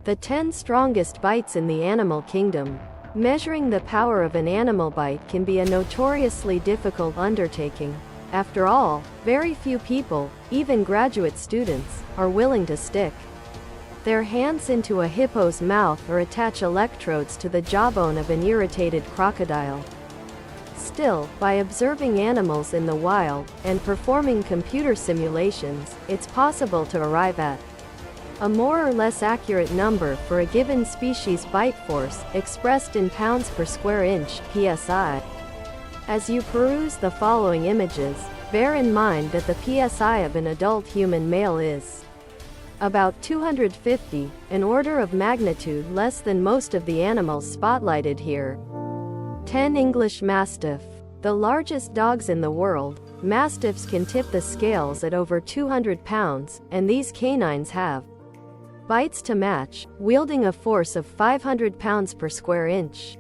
The 10 strongest bites in the animal kingdom. Measuring the power of an animal bite can be a notoriously difficult undertaking. After all, very few people, even graduate students, are willing to stick their hands into a hippo's mouth or attach electrodes to the jawbone of an irritated crocodile. Still, by observing animals in the wild, and performing computer simulations, it's possible to arrive at a more or less accurate number for a given species bite force, expressed in pounds per square inch, psi. As you peruse the following images, bear in mind that the psi of an adult human male is about 250, an order of magnitude less than most of the animals spotlighted here. 10 English Mastiff. The largest dogs in the world, Mastiffs can tip the scales at over 200 pounds, and these canines have bites to match, wielding a force of 500 pounds per square inch.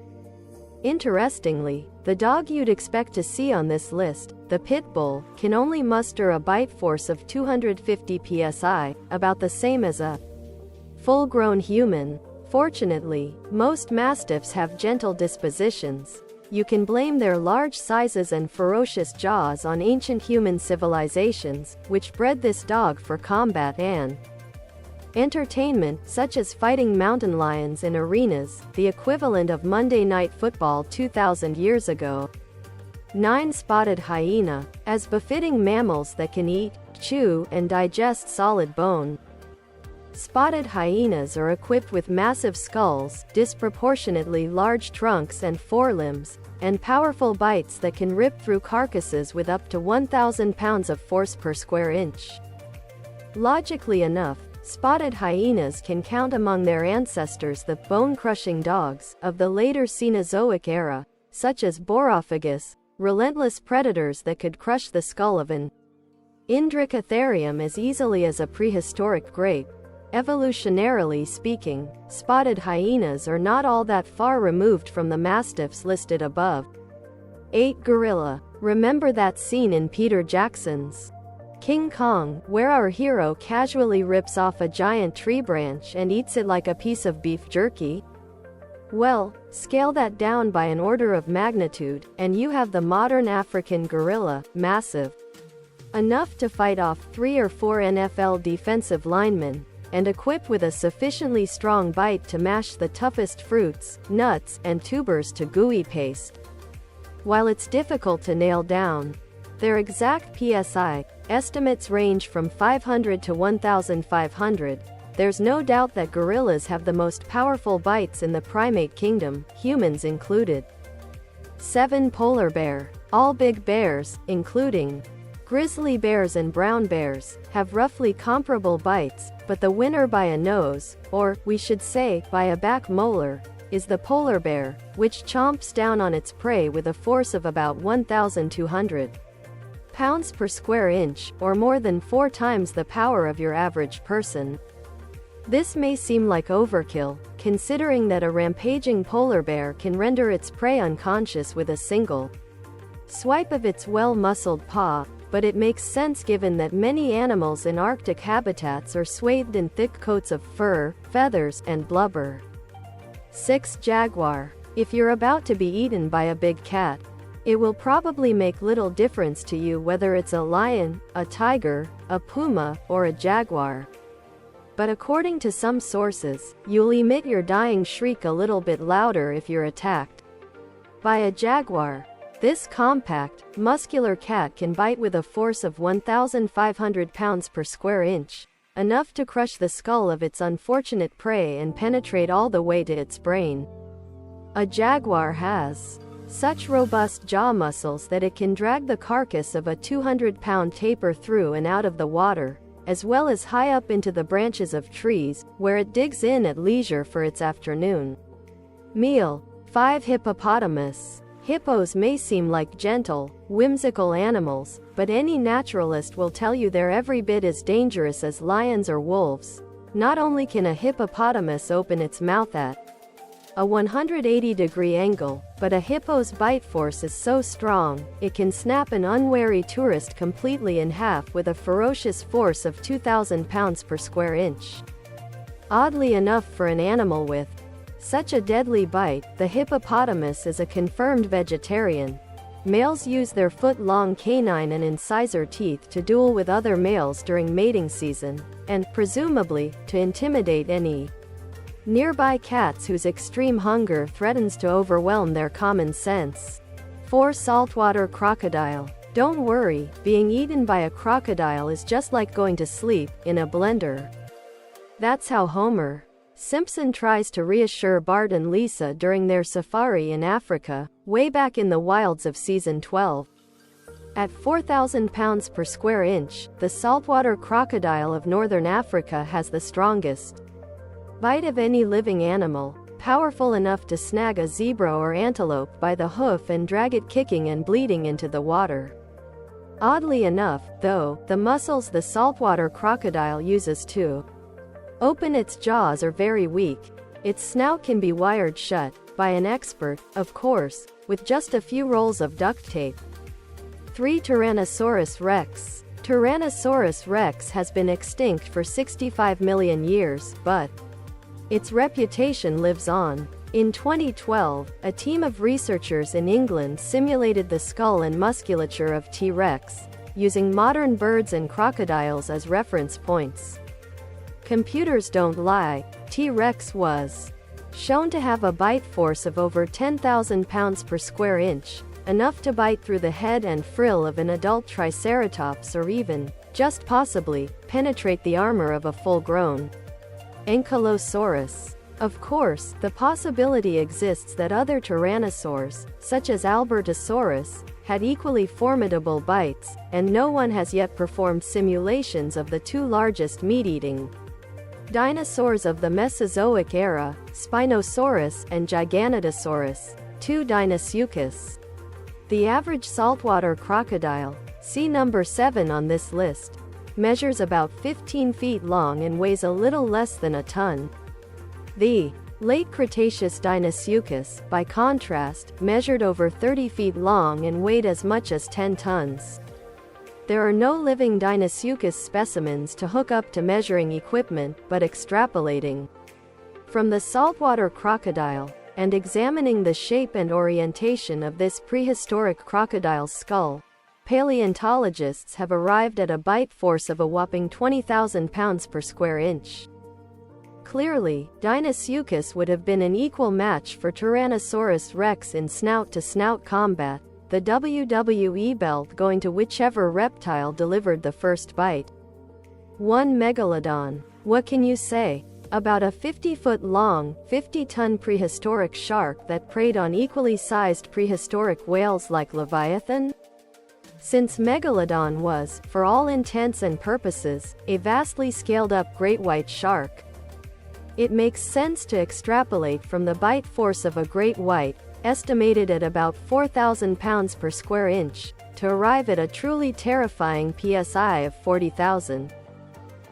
Interestingly, the dog you'd expect to see on this list, the pit bull, can only muster a bite force of 250 psi, about the same as a full-grown human. Fortunately, most mastiffs have gentle dispositions. You can blame their large sizes and ferocious jaws on ancient human civilizations, which bred this dog for combat and entertainment, such as fighting mountain lions in arenas, the equivalent of Monday Night Football 2,000 years ago. 9 Spotted hyena. As befitting mammals that can eat, chew, and digest solid bone, spotted hyenas are equipped with massive skulls, disproportionately large trunks and forelimbs, and powerful bites that can rip through carcasses with up to 1,000 pounds of force per square inch. Logically enough, spotted hyenas can count among their ancestors the bone-crushing dogs of the later Cenozoic era, such as Borophagus, relentless predators that could crush the skull of an Indricotherium as easily as a prehistoric grape. Evolutionarily speaking, spotted hyenas are not all that far removed from the mastiffs listed above. 8 Gorilla. Remember that scene in Peter Jackson's King Kong, where our hero casually rips off a giant tree branch and eats it like a piece of beef jerky? Well, scale that down by an order of magnitude, and you have the modern African gorilla, massive enough to fight off 3 or 4 NFL defensive linemen, and equipped with a sufficiently strong bite to mash the toughest fruits, nuts, and tubers to gooey paste. While it's difficult to nail down their exact PSI, estimates range from 500 to 1,500, there's no doubt that gorillas have the most powerful bites in the primate kingdom, humans included. 7 Polar bear. All big bears, including grizzly bears and brown bears, have roughly comparable bites, but the winner by a nose, or, we should say, by a back molar, is the polar bear, which chomps down on its prey with a force of about 1,200 pounds per square inch, or more than 4 times the power of your average person. This may seem like overkill, considering that a rampaging polar bear can render its prey unconscious with a single swipe of its well-muscled paw, but it makes sense given that many animals in Arctic habitats are swathed in thick coats of fur, feathers, and blubber. 6 Jaguar. If you're about to be eaten by a big cat, it will probably make little difference to you whether it's a lion, a tiger, a puma, or a jaguar. But according to some sources, you'll emit your dying shriek a little bit louder if you're attacked by a jaguar. This compact, muscular cat can bite with a force of 1,500 pounds per square inch, enough to crush the skull of its unfortunate prey and penetrate all the way to its brain. A jaguar has such robust jaw muscles that it can drag the carcass of a 200-pound tapir through and out of the water, as well as high up into the branches of trees, where it digs in at leisure for its afternoon meal. 5 Hippopotamus. Hippos may seem like gentle, whimsical animals, but any naturalist will tell you they're every bit as dangerous as lions or wolves. Not only can a hippopotamus open its mouth at a 180-degree angle, but a hippo's bite force is so strong, it can snap an unwary tourist completely in half with a ferocious force of 2,000 pounds per square inch. Oddly enough, for an animal with such a deadly bite, the hippopotamus is a confirmed vegetarian. Males use their foot-long canine and incisor teeth to duel with other males during mating season, and, presumably, to intimidate any nearby cats whose extreme hunger threatens to overwhelm their common sense. 4. Saltwater crocodile. Don't worry, being eaten by a crocodile is just like going to sleep in a blender. That's how Homer Simpson tries to reassure Bart and Lisa during their safari in Africa, way back in the wilds of season 12. At 4,000 pounds per square inch, the saltwater crocodile of northern Africa has the strongest bite of any living animal, powerful enough to snag a zebra or antelope by the hoof and drag it kicking and bleeding into the water. Oddly enough, though, the muscles the saltwater crocodile uses to open its jaws are very weak. Its snout can be wired shut, by an expert, of course, with just a few rolls of duct tape. 3. Tyrannosaurus rex. Tyrannosaurus rex has been extinct for 65 million years, but its reputation lives on. In 2012, a team of researchers in England simulated the skull and musculature of T-Rex, using modern birds and crocodiles as reference points. Computers don't lie, T-Rex was shown to have a bite force of over 10,000 pounds per square inch, enough to bite through the head and frill of an adult triceratops or even, just possibly, penetrate the armor of a full-grown ankylosaurus. Of course, the possibility exists that other tyrannosaurs, such as Albertosaurus, had equally formidable bites, and no one has yet performed simulations of the two largest meat-eating dinosaurs of the Mesozoic era, Spinosaurus and Giganotosaurus. 2. Dinosuchus. The average saltwater crocodile, see number 7 on this list, measures about 15 feet long and weighs a little less than a ton. The late Cretaceous Dinosuchus, by contrast, measured over 30 feet long and weighed as much as 10 tons. There are no living Dinosuchus specimens to hook up to measuring equipment, but extrapolating from the saltwater crocodile, and examining the shape and orientation of this prehistoric crocodile's skull, paleontologists have arrived at a bite force of a whopping 20,000 pounds per square inch. Clearly, Dinosuchus would have been an equal match for Tyrannosaurus rex in snout-to-snout combat, the WWE belt going to whichever reptile delivered the first bite. 1. Megalodon. What can you say about a 50-foot-long, 50-ton prehistoric shark that preyed on equally sized prehistoric whales like Leviathan? Since Megalodon was, for all intents and purposes, a vastly scaled-up great white shark, it makes sense to extrapolate from the bite force of a great white, estimated at about 4,000 pounds per square inch, to arrive at a truly terrifying PSI of 40,000.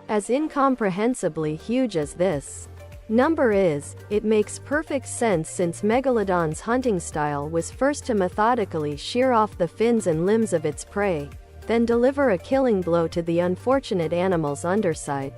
As incomprehensibly huge as this number is, it makes perfect sense since Megalodon's hunting style was first to methodically shear off the fins and limbs of its prey, then deliver a killing blow to the unfortunate animal's underside.